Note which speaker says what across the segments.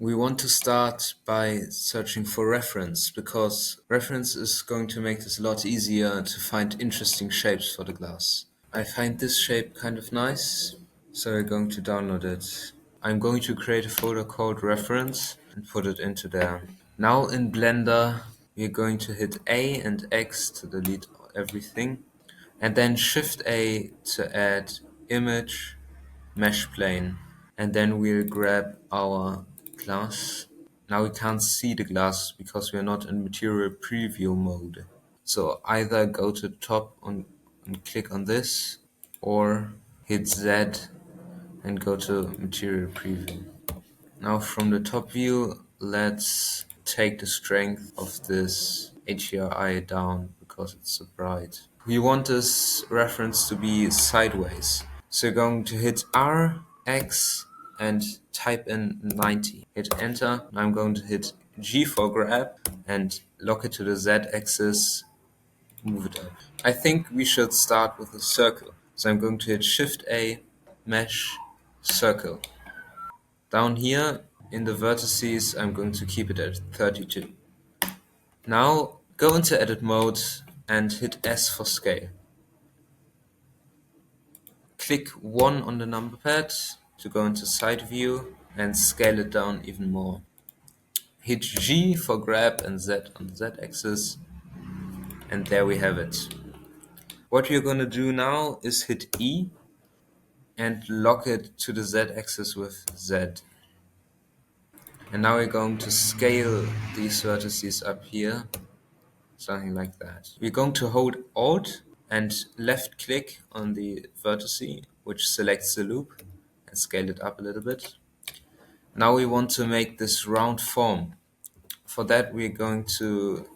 Speaker 1: We want to start by searching for reference because reference is going to make this a lot easier to find interesting shapes for the glass. I find this shape kind of nice, so we're going to download it. I'm going to create a folder called reference and put it into there. Now in Blender, we're going to hit A and X to delete everything, and then Shift A to add image mesh plane. And then we'll grab our glass. Now we can't see the glass because we're not in material preview mode. So either go to the top and click on this, or hit Z and go to material preview. Now from the top view, let's take the strength of this HDRI down because it's so bright. We want this reference to be sideways. So you're going to hit R, X, and type in 90. Hit enter. Now I'm going to hit G for grab and lock it to the Z axis, move it up. I think we should start with a circle. So I'm going to hit Shift A, mesh, circle. Down here in the vertices, I'm going to keep it at 32. Now go into edit mode and hit S for scale. Click 1 on the number pad to go into side view and scale it down even more. Hit G for grab and Z on the Z axis, and there we have it. What we're going to do now is hit E and lock it to the Z axis with Z. And now we're going to scale these vertices up here, something like that. We're going to hold Alt and left click on the vertice, which selects the loop, and scale it up a little bit. Now we want to make this round form. For that we're going to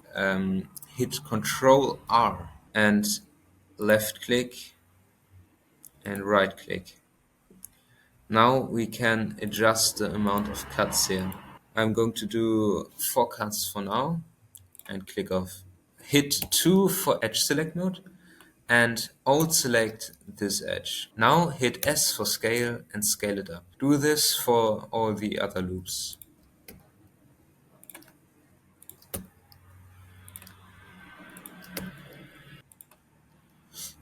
Speaker 1: hit Ctrl R and left click and right click. Now we can adjust the amount of cuts here. I'm going to do 4 cuts for now and click off. Hit 2 for edge select mode and Alt select this edge. Now hit S for scale and scale it up. Do this for all the other loops.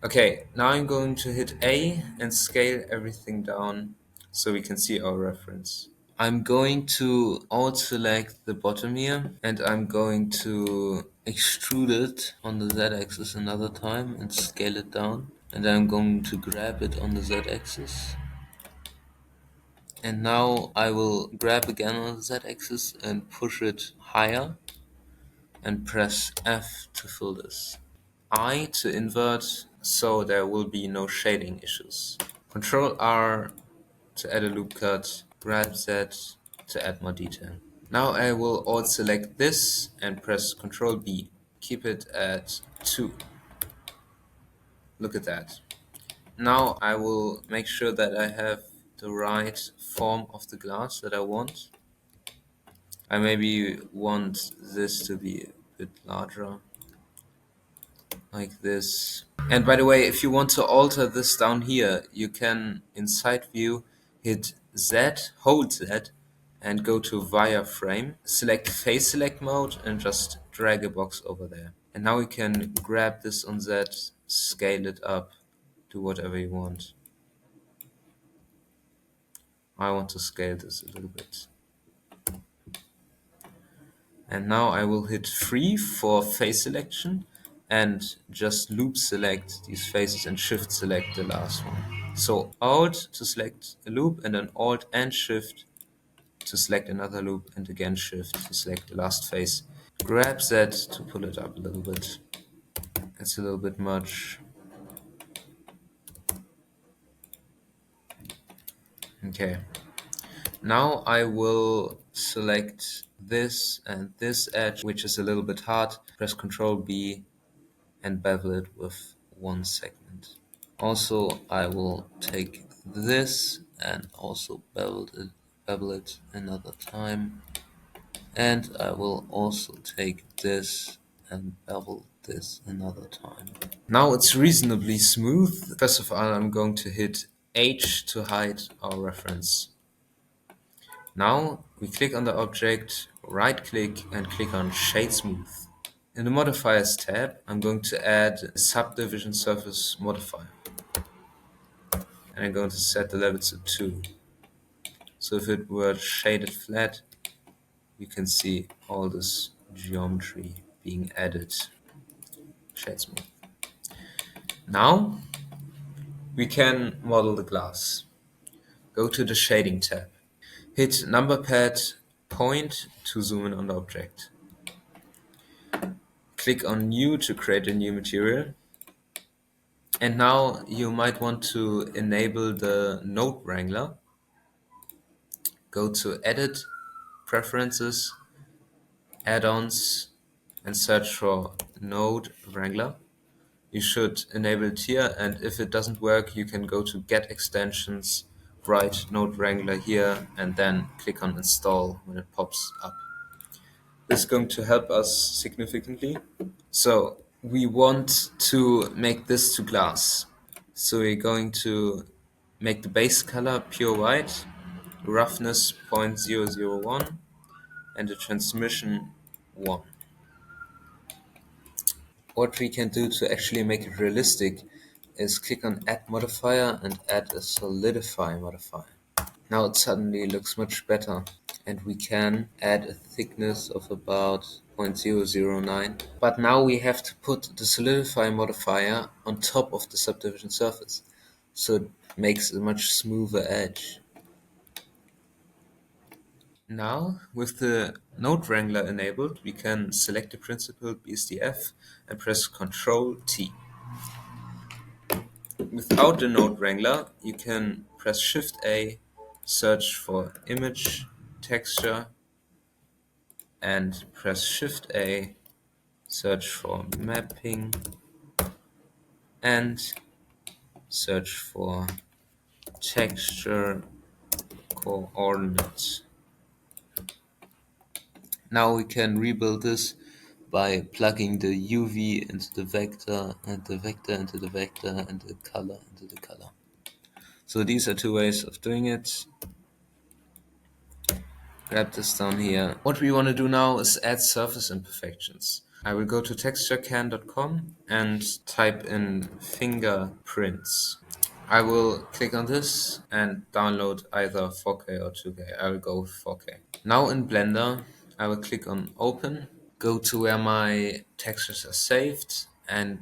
Speaker 1: Okay, now I'm going to hit A and scale everything down so we can see our reference. I'm going to alt select the bottom here and I'm going to extrude it on the Z axis another time and scale it down. And I'm going to grab it on the Z axis. And now I will grab again on the Z axis and push it higher and press F to fill this. I to invert so there will be no shading issues. Control R to add a loop cut, grab Z to add more detail. Now I will alt select this and press Control B. Keep it at 2. Look at that. Now I will make sure that I have the right form of the glass that I want. I maybe want this to be a bit larger, like this. And by the way, if you want to alter this down here, you can, in side view, hit Z, hold Z, and go to wireframe, select face select mode, and just drag a box over there. And now we can grab this on Z, scale it up, do whatever you want. I want to scale this a little bit. And now I will hit 3 for face selection and just loop select these faces and shift select the last one. So Alt to select a loop and then Alt and Shift to select another loop and again Shift to select the last face. Grab Z to pull it up a little bit. It's a little bit much. Okay. Now I will select this and this edge, which is a little bit hard. Press Ctrl B and bevel it with 1 segment. Also, I will take this and also bevel it another time. And I will also take this and bevel this another time. Now it's reasonably smooth. First of all, I'm going to hit H to hide our reference. Now We click on the object, right click and click on Shade Smooth. In the Modifiers tab, I'm going to add a Subdivision Surface modifier. And I'm going to set the level to 2. So if it were shaded flat, you can see all this geometry being added. Shade Smooth. Now we can model the glass. Go to the Shading tab. Hit number pad point to zoom in on the object. Click on New to create a new material. And now you might want to enable the Node Wrangler. Go to Edit, Preferences, Add-ons, and search for Node Wrangler. You should enable it here, and if it doesn't work, you can go to Get Extensions, write Node Wrangler here, and then click on Install when it pops up. This is going to help us significantly. So we want to make this to glass. So we're going to make the base color pure white, roughness 0.001, and the transmission 1. What we can do to actually make it realistic is click on Add Modifier and add a Solidify modifier. Now it suddenly looks much better, and we can add a thickness of about 0.009. But now we have to put the Solidify modifier on top of the subdivision surface, so it makes a much smoother edge. Now, with the Node Wrangler enabled, we can select the principal BSDF and press Ctrl T. Without the Node Wrangler, you can press Shift A, search for Image, Texture, and press Shift A, search for Mapping, and search for Texture Coordinates. Now we can rebuild this by plugging the UV into the vector, and the vector into the vector, and the color into the color. So these are two ways of doing it. Grab this down here. What we want to do now is add surface imperfections. I will go to texturecan.com and type in fingerprints. I will click on this and download either 4K or 2K. I will go with 4K. Now in Blender, I will click on Open, go to where my textures are saved, and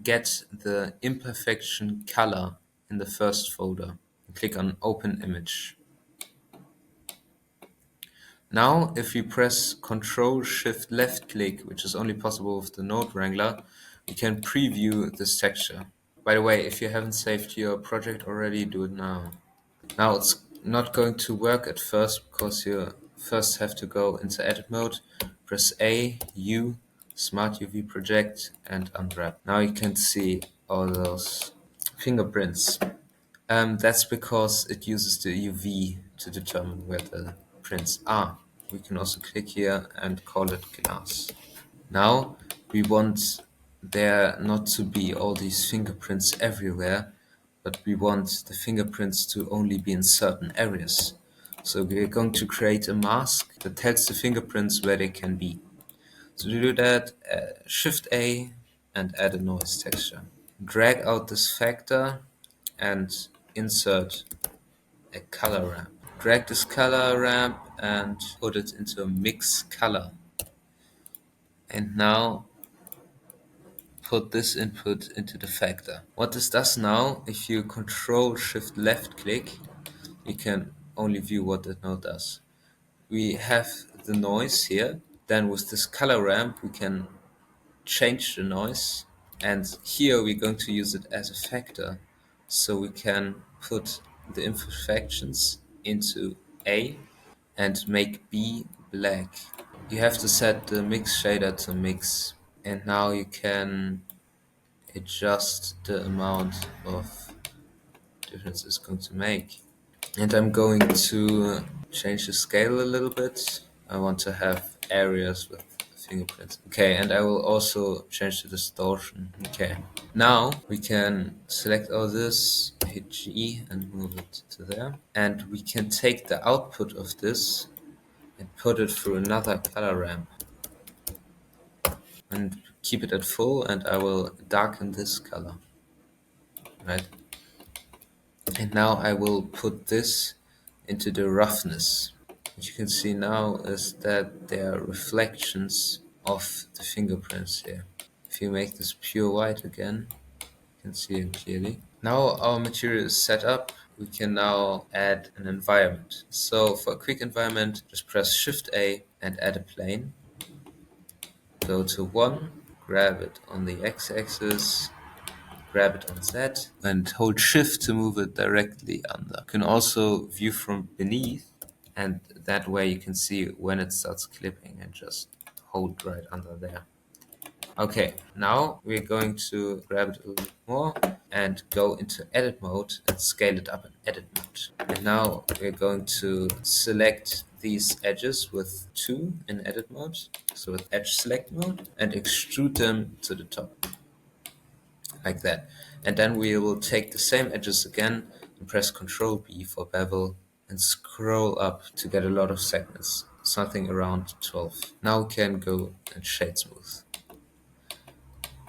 Speaker 1: get the imperfection color in the first folder. Click on Open Image. Now, if we press Ctrl Shift left click, which is only possible with the Node Wrangler, we can preview this texture. By the way, if you haven't saved your project already, do it now. Now it's not going to work at first because you first have to go into edit mode, press A, U, Smart UV Project, and unwrap. Now you can see all those fingerprints. That's because it uses the UV to determine where the prints are. We can also click here and call it glass. Now we want there not to be all these fingerprints everywhere, but we want the fingerprints to only be in certain areas. So we're going to create a mask that tells the fingerprints where they can be. So to do that, Shift A and add a noise texture. Drag out this factor and insert a color ramp. Drag this color ramp and put it into a mix color. And now put this input into the factor. What this does now, if you Control Shift left click, you can only view what that node does. We have the noise here. Then with this color ramp, we can change the noise. And here we're going to use it as a factor. So we can put the imperfections into A and make B black. You have to set the mix shader to mix. And now you can adjust the amount of difference it's going to make. And I'm going to change the scale a little bit. I want to have areas with fingerprints. Okay, and I will also change the distortion. Okay, now we can select all this, hit G and move it to there. And we can take the output of this put it through another color ramp and keep it at full, and I will darken this color, right? And now I will put this into the roughness. What you can see now is that there are reflections of the fingerprints here. If you make this pure white again, you can see it clearly. Now our material is set up. We can now add an environment. So for a quick environment, just press Shift A and add a plane. Go to 1, grab it on the x-axis, grab it on Z, and hold Shift to move it directly under. You can also view from beneath, and that way you can see when it starts clipping, and just hold right under there. Okay, now we're going to grab it a little bit more and go into edit mode and scale it up in edit mode. And now we're going to select these edges with 2 in edit mode, so with edge select mode, and extrude them to the top, like that. And then we will take the same edges again and press Ctrl B for bevel and scroll up to get a lot of segments, something around 12. Now we can go and shade smooth.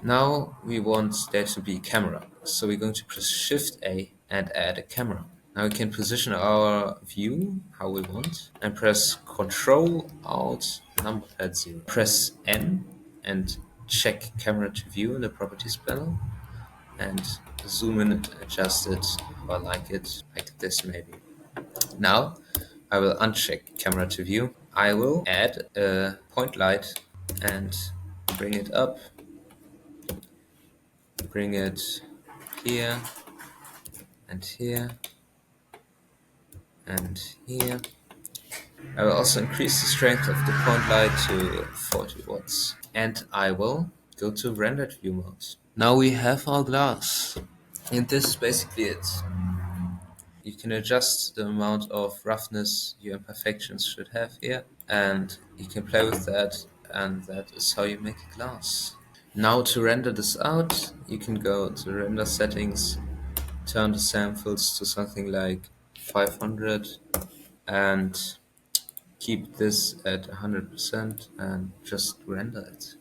Speaker 1: Now we want there to be a camera, so we're going to press Shift A and add a camera. Now we can position our view how we want and press Ctrl Alt number pad 0. Press N and check camera to view in the properties panel and zoom in and adjust it if I like it, like this maybe. Now I will uncheck camera to view. I will add a point light and bring it up. Bring it here and here and here. I will also increase the strength of the point light to 40 watts. And I will go to rendered view mode. Now we have our glass. And this is basically it. You can adjust the amount of roughness your imperfections should have here. And you can play with that. And that is how you make a glass. Now to render this out, you can go to render settings, turn the samples to something like 500 and keep this at 100% and just render it.